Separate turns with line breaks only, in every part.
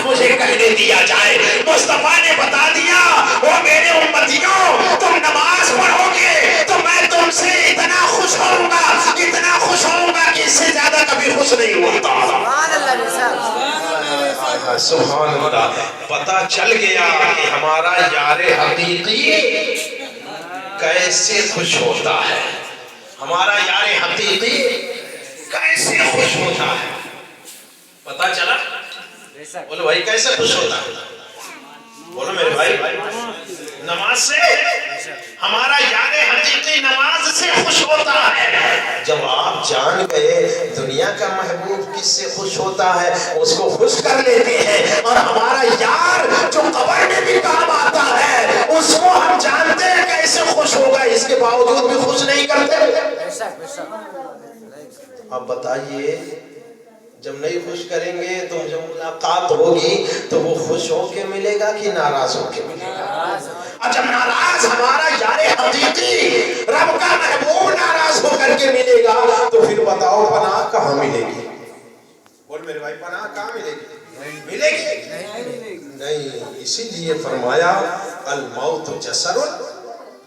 مجھے کہنے دیا جائے۔ مصطفیٰ نے بتا دیا وہ میرے امتیوں تم نماز پڑھو گے تو میں تم سے اتنا خوش ہوں گا، اتنا خوش ہوں گا کہ اس سے زیادہ کبھی خوش نہیں ہوتا۔ سبحان اللہ۔ پتہ چل گیا کہ ہمارا یار حقیقی کیسے خوش ہوتا ہے، ہمارا یار حقیقی کیسے خوش ہوتا ہے۔ پتہ چلا؟ بولو بھائی کیسے خوش ہوتا ہے؟ بولو میرے بھائی نماز سے، ہمارا یار حقیقی نماز سے خوش ہوتا ہے۔ جب آپ جان گئے دنیا کا محبوب کس سے خوش ہوتا ہے اس کو خوش کر لیتے ہیں، اور ہمارا یار جو قبر میں بھی کام آتا ہے اس کو ہم جانتے ہیں کیسے خوش ہوگا، اس کے باوجود بھی خوش نہیں کرتے۔ اب بتائیے جب نہیں خوش کریں گے تو جب ملاقات ہوگی تو وہ خوش ہو کے ملے گا کہ ناراض ہو کے ملے گا؟ اور جب ناراض ہمارا یار حقیقی رب کا محبوب ناراض ہو کر کے ملے گا تو پھر بتاؤ پناہ کہاں ملے گی؟ بول میرے بھائی پناہ کہاں ملے گی؟ ملے گی نہیں۔ اسی لیے فرمایا الموت جسر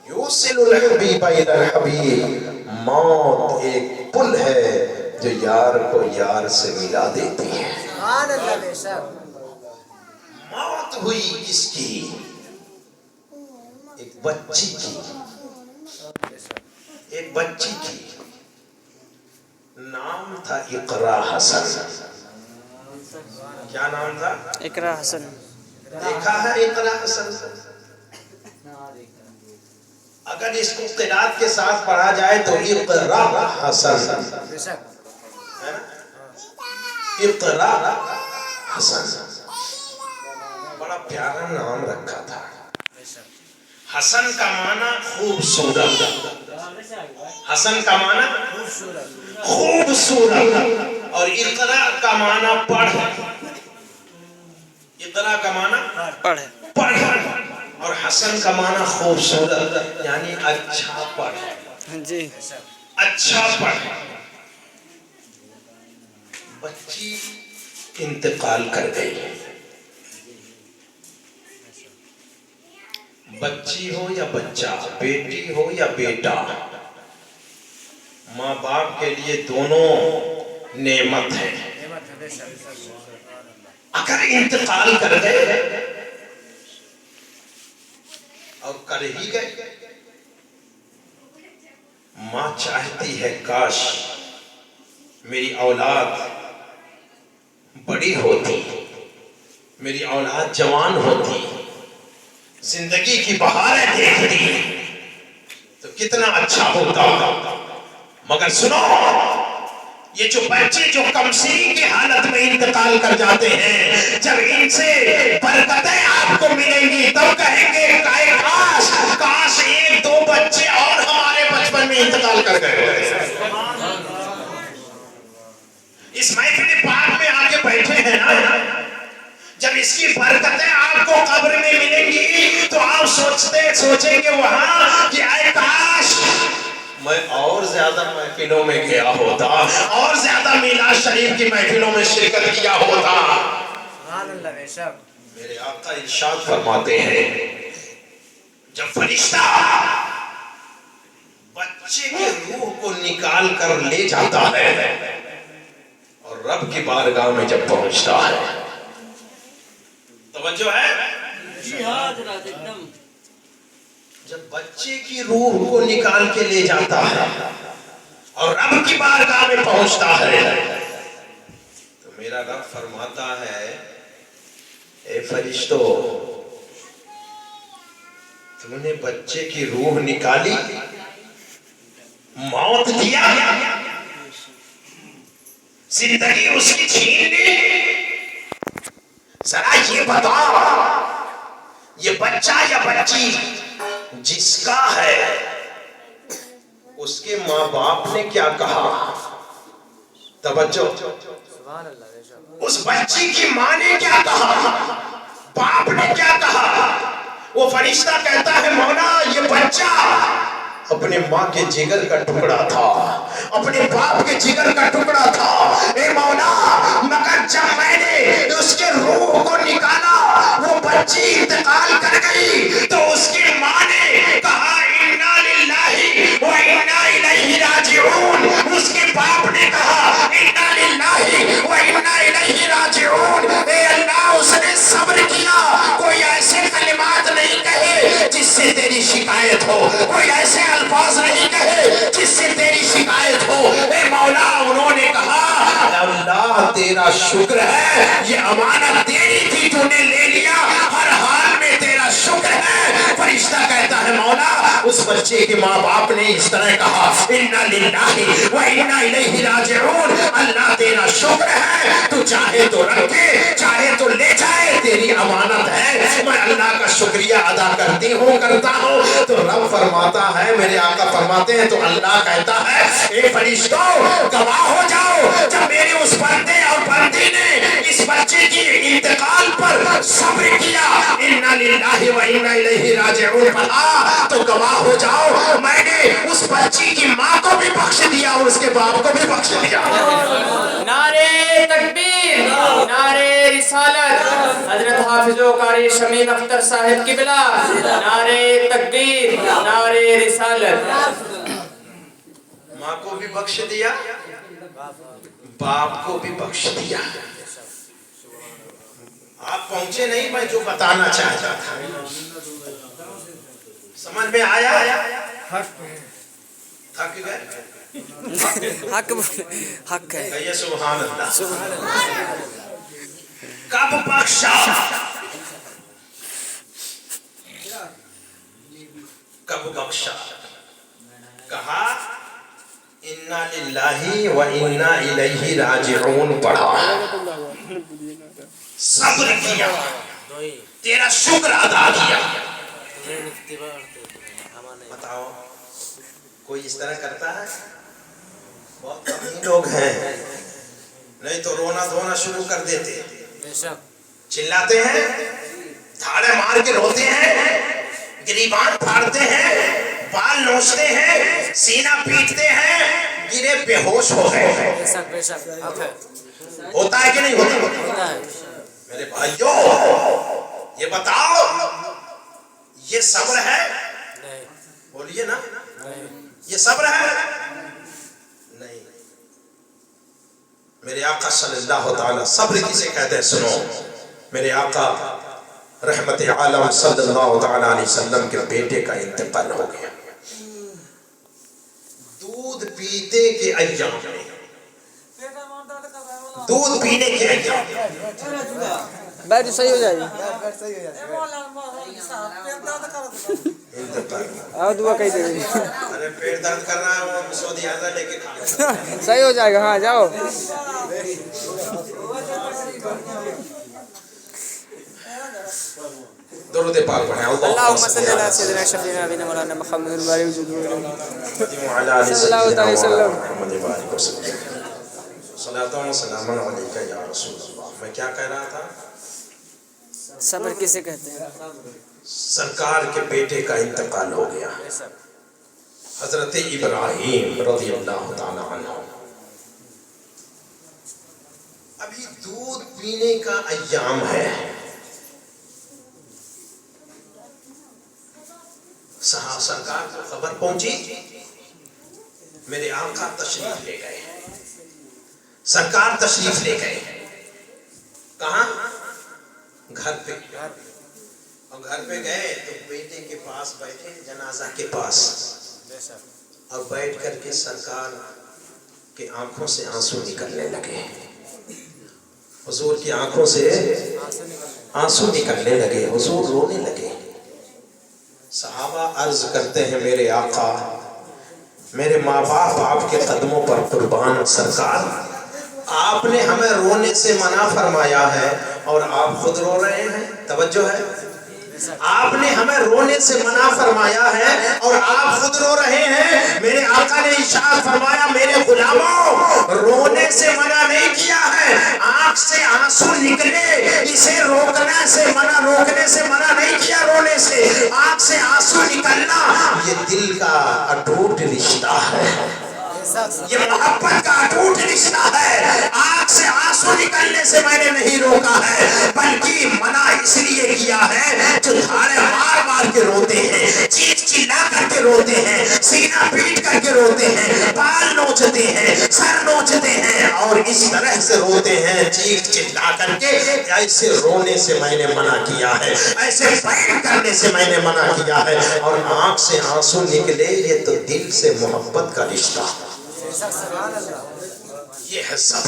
یوصل الحبیب الی الحبیب، موت ایک پل ہے جو یار کو یار سے ملا دیتی ہے۔ موت ہوئی کس کی؟ ایک بچی کی، ایک بچی کی، نام تھا اقرا حسن۔ کیا نام تھا؟
اقرا حسن۔
دیکھا ہے اقرا حسن؟ اگر اس کو قرات کے ساتھ پڑھا جائے تو اقرا حسن، اقرا حسن، بڑا پیارا نام رکھا تھا۔ حسن کا معنی خوبصورت، حسن کا معنی خوبصورت، اور اقرا کا معنی پڑھ، اقرا کا معنی پڑھ، اور حسن کا معنی خوبصورت یعنی اچھا پڑھ،
جی
اچھا پڑھ۔ بچی انتقال کر گئی، بچی ہو یا بچہ، بیٹی ہو یا بیٹا، ماں باپ کے لیے دونوں نعمت ہے۔ اگر انتقال کر گئے اور کر ہی گئے، ماں چاہتی ہے کاش میری اولاد بڑی ہوتی، میری اولاد جوان ہوتی، زندگی کی بہاریں دیکھتی تو کتنا اچھا ہوتا۔ مگر سنو، یہ جو بچے جو کمسین کی حالت میں انتقال کر جاتے ہیں، جب ان سے برکتیں آپ کو ملیں گی تب کہیں گے کاش کاش ایک دو بچے اور ہمارے بچپن میں انتقال کر گئے۔ اس محفل پاک میں آ کے بیٹھے ہیں نا، جب اس کی برکتیں آپ کو قبر میں ملیں گی تو آپ سوچیں گے وہاں کہ اے کاش میں اور زیادہ محفلوں میں گیا ہوتا، اور زیادہ میلاد شریف کی محفلوں میں شرکت کیا ہوتا۔ میرے آقا ارشاد فرماتے ہیں جب فرشتہ بچے کی روح کو نکال کر لے جاتا ہے اور رب کی بارگاہ میں جب پہنچتا ہے، توجہ ہے، جب بچے کی روح کو نکال کے لے جاتا ہے اور رب کی بارگاہ میں پہنچتا ہے تو میرا رب فرماتا ہے اے فرشتو، تم نے بچے کی روح نکالی، موت دیا، زندگی اس کی چھین لی، ذرا یہ بتاؤ یہ بچہ یا بچی جس کا ہے اس کے ماں باپ نے کیا کہا؟ توجہ، اس بچی کی ماں نے کیا کہا، باپ نے کیا کہا؟ وہ فرشتہ کہتا ہے مولا یہ بچہ اپنے ماں کے جگر کا ٹکڑا تھا، اپنے باپ کے جگر کا ٹکڑا تھا، اے مولا مگر جب میں نے اس کے روح کو تو اس کی ماں نے کہا انا للہ و انا الیہ راجعون، اس کے باپ نے کہا انا للہ و انا الیہ راجعون۔ اے اللہ اس نے صبر کیا، کوئی ایسے کلمات نہیں کہے جس سے تیری شکایت ہو، کوئی ایسے الفاظ نہیں کہے جس سے تیری شکایت ہو۔ اے مولا انہوں نے کہا اللہ تیرا شکر ہے، یہ امانت تیری تھی تو نے لے لیا، ہر حال میں تیرا شکر ہے۔ فرشتہ کہتا ہے مولا اس بچے کے ماں باپ نے اس طرح کہا انا للہ و انا الیہ راجعون، اللہ تیرا شکر ہے، تو چاہے تو رکھے چاہے تو لے جائے، تیری امانت ہے، میں اللہ کا شکریہ ادا کرتا ہوں۔ تو رب فرماتا ہے، میرے آقا فرماتے ہیں، تو اللہ کہتا ہے اے فرشتوں گواہ ہو جاؤ، جب میرے اس بندے اور بندی نے اس بچے کی انتقال پر صبر کیا انا للہ و انا الیہ راجعون پڑھا، تو گواہ ہو جاؤ میں نے اس بچی کی ماں کو بھی بخش دیا اور اس کے باپ کو بھی بخش دیا۔
نعرے تکبیر، نعرے رسالت، حضرت حافظ و قاری شمیم اختر صاحب قبلہ، نعرے تکبیر، نعرے رسالت۔
ماں کو بھی بخش دیا، باپ کو بھی بخش دیا۔ آپ پہنچے نہیں، میں جو بتانا چاہتا تھا سمجھ میں آیا؟ تھک گئے؟
حق ہے،
کہیے سبحان اللہ۔ کب بخشا؟ کب بخشا؟ کہا انا للہ و انا الیہ راجعون پڑھا، صبر کیا، تیرا شکر ادا کیا۔ بتاؤ کوئی اس طرح کرتا ہے؟ بہت کم ہی لوگ ہیں، نہیں تو رونا دھونا شروع کر دیتے، چلاتے ہیں، دھاڑے مار کے روتے ہیں، گریبان پھاڑتے ہیں، بال نوچتے ہیں، سینہ پیٹتے ہیں، گرے بے ہوش ہو گئے۔ ہوتا ہے کہ نہیں ہوتا؟ میرے بھائیوں یہ بتاؤ یہ صبر ہے؟ بولیے نا، یہ صبر ہے؟ نہیں۔ میرے آقا صلی اللہ تعالی، صبر کسے کہتے ہیں سنو، میرے آقا رحمت عالم صلی اللہ تعالی علیہ وسلم کے بیٹے کا انتقال ہو گیا، دودھ پیتے کے ایام میں، دودھ پینے کے ایام
بیٹھ صحیح ہو جائے گی،
انتقال۔
دعا کہی دے گی،
ارے پیٹ درد کر رہا ہے وہ سعودی اعظم لے کے کھا،
صحیح ہو جائے گا، ہاں جاؤ۔
درود پاک پڑھیں،
اللہم صلی اللہ سیدنا شفیعنا نبینا مولانا محمد الباری
صلی اللہ علیہ وسلم، صلاۃ و سلام علیک یا رسول اللہ۔ میں کیا کہہ رہا تھا؟
صبر کسے کہتے ہیں؟
سرکار کے بیٹے کا انتقال ہو گیا، حضرت ابراہیم رضی اللہ تعالی عنہ۔ ابھی دودھ پینے کا ایام ہے، صحابہ سرکار کو خبر پہنچی، میرے آقا تشریف لے گئے، سرکار تشریف لے گئے، کہاں؟ گھر پہ۔ اور گھر پہ گئے تو بیٹے کے پاس بیٹھے، جنازہ کے پاس، اور بیٹھ کر کے سرکار کے آنکھوں سے آنسو نکلنے لگے، حضور کی آنکھوں سے آنسو نکلنے لگے، حضور رونے لگے۔ صحابہ عرض کرتے ہیں میرے آقا، میرے ماں باپ آپ کے قدموں پر قربان، سرکار آپ نے ہمیں رونے سے منع فرمایا ہے اور آپ خود رو رہے ہیں، توجہ ہے، آپ نے ہمیں رونے سے منع فرمایا ہے اور آپ خود رو رہے ہیں۔ میرے آقا نے ارشاد فرمایا میرے غلاموں، رونے سے منع نہیں کیا ہے، آنکھ سے آنسو نکلے اسے روکنے سے منع نہیں کیا، رونے سے آنکھ سے آنسو نکلنا یہ دل کا اٹوٹ رشتہ ہے، یہ محبت کا اٹوٹ رشتہ ہے۔ آنکھ سے آنسو نکلنے سے میں نے نہیں روکا ہے، بلکہ منع اس لیے کیا ہے جو دھاڑے مار مار کے سینہ پیٹ کر کے روتے ہیں، بال نوچتے ہیں، سر نوچتے ہیں، اور اس طرح سے روتے ہیں چیخ چلا کر کے. ایسے رونے سے میں نے منع کیا ہے، ایسے بیان کرنے سے میں نے منع کیا ہے. اور آنکھ سے آنسو نکلے یہ تو دل سے محبت کا رشتہ، یہ ہے سب.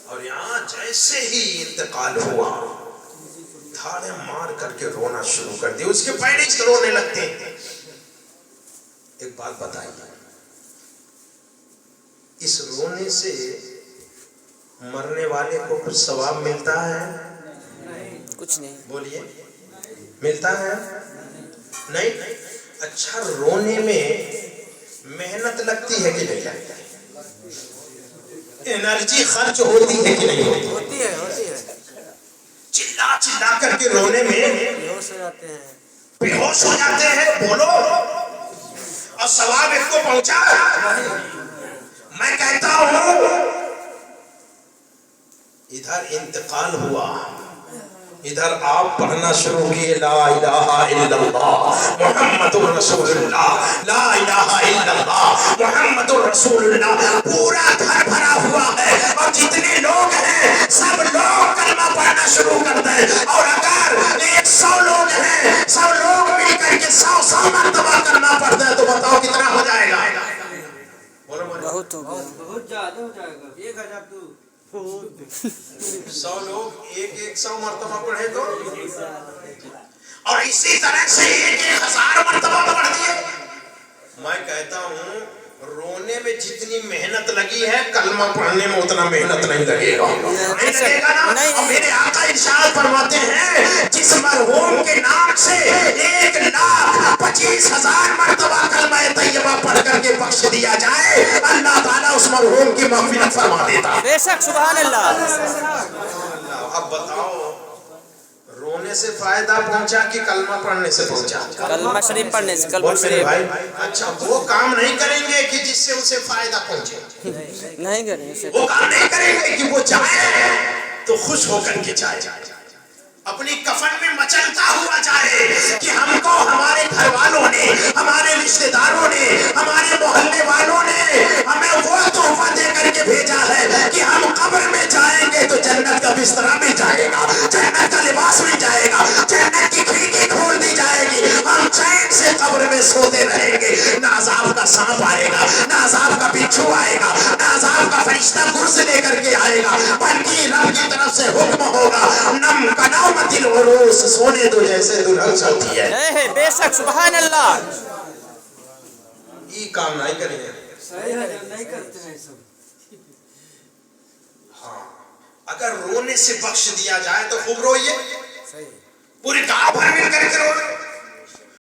اور یہاں جیسے ہی انتقال ہوا دھاڑے مار کر کے رونا شروع کر دیا. اس کے پیرنٹس رونے لگتے ہیں. ایک بات بتائیے، اس رونے سے مرنے والے کو کچھ ثواب ملتا ہے؟
کچھ نہیں.
بولیے، ملتا ہے؟ نہیں. اچھا، رونے میں محنت لگتی ہے کہ نہیں لگتی؟ انرجی خرچ ہوتی ہے کہ نہیں ہوتی؟
ہوتی ہے.
چلا چلا کر کے رونے میں
بیہوش ہو جاتے ہیں.
بیہوش ہو جاتے ہیں. بولو، اور ثواب اس کو پہنچا. میں کہتا ہوں ادھر انتقال ہوا، ادھر آپ پڑھنا شروع کیے لا الہ الا اللہ محمد الرسول اللہ، لا الہ الا اللہ محمد الرسول اللہ. پورا گھر بھرا ہوا ہے اور جتنے لوگ ہیں سب لوگ کلمہ پڑھنا شروع کر دیں. اور اگر 100 لوگ ہیں، 100 لوگ مل کر کے 100 مرتبہ کلمہ پڑھ دیں تو بتاؤ کتنا ہو جائے گا؟
بہت ہو گیا.
بہت زیادہ ہو جائے گا. 1000 تو
100 لوگ ایک 100 مرتبہ پڑھے تو، اور اسی طرح سے 1000 مرتبہ پڑھ دیے. میں کہتا ہوں رونے میں جتنی محنت لگی ہے کلمہ پڑھنے میں اتنا محنت نہیں لگے گا. نہیں لگے گا نا. اور میرے آقا ارشاد فرماتے ہیں جس مرحوم کے نام سے 1,25,000 مرتبہ کلمہ طیبہ پڑھ کر کے بخش دیا جائے، اللہ تعالیٰ اس مرحوم کی مغفرت فرما دیتا.
بے شک. سبحان اللہ.
اب بتاؤ رونے سے فائدہ پہنچا کہ کلمہ پڑھنے سے پہنچا؟
کلمہ شریف پڑھنے سے. کلمہ
بول میرے
شریف
بھائی، اچھا وہ کام نہیں کریں گے کہ جس سے اسے فائدہ پہنچے؟
نہیں کریں اسے.
وہ کام نہیں کریں گے کہ وہ چاہے تو خوش ہو کر کے جائے، اپنی کفن میں مچلتا ہوا جائے کہ ہم کو ہمارے گھر والوں نے، ہمارے رشتہ داروں نے، ہمارے محلے والوں نے ہمیں وہ تحفہ دے کر کے بھیجا ہے کہ ہم قبر میں جائیں گے تو جنت کا بستر مل جائے گا، جنت کا لباس مل جائے گا، جنت کی کھڑکی کھول دی جائے گی، ہم چین سے قبر میں سوتے رہیں گے. نہ عذاب کا سانپ آئے گا، نہ عذاب کا بچھو آئے گا، نہ عذاب کا فرشتہ گرز لے کر کے آئے گا، بلکہ رب کی طرف سے حکم ہوگا نم کنومت العروس، سونے دو جیسے دلہن سوتی ہے.
بے شک. سبحان اللہ.
یہ کام نہیں کریں گے.
صحیح ہے، نہیں کرتے ہیں سب.
ہاں، اگر رونے سے بخش دیا جائے تو خوب روئیے، پوری گاؤں بھر مل کر کے رو.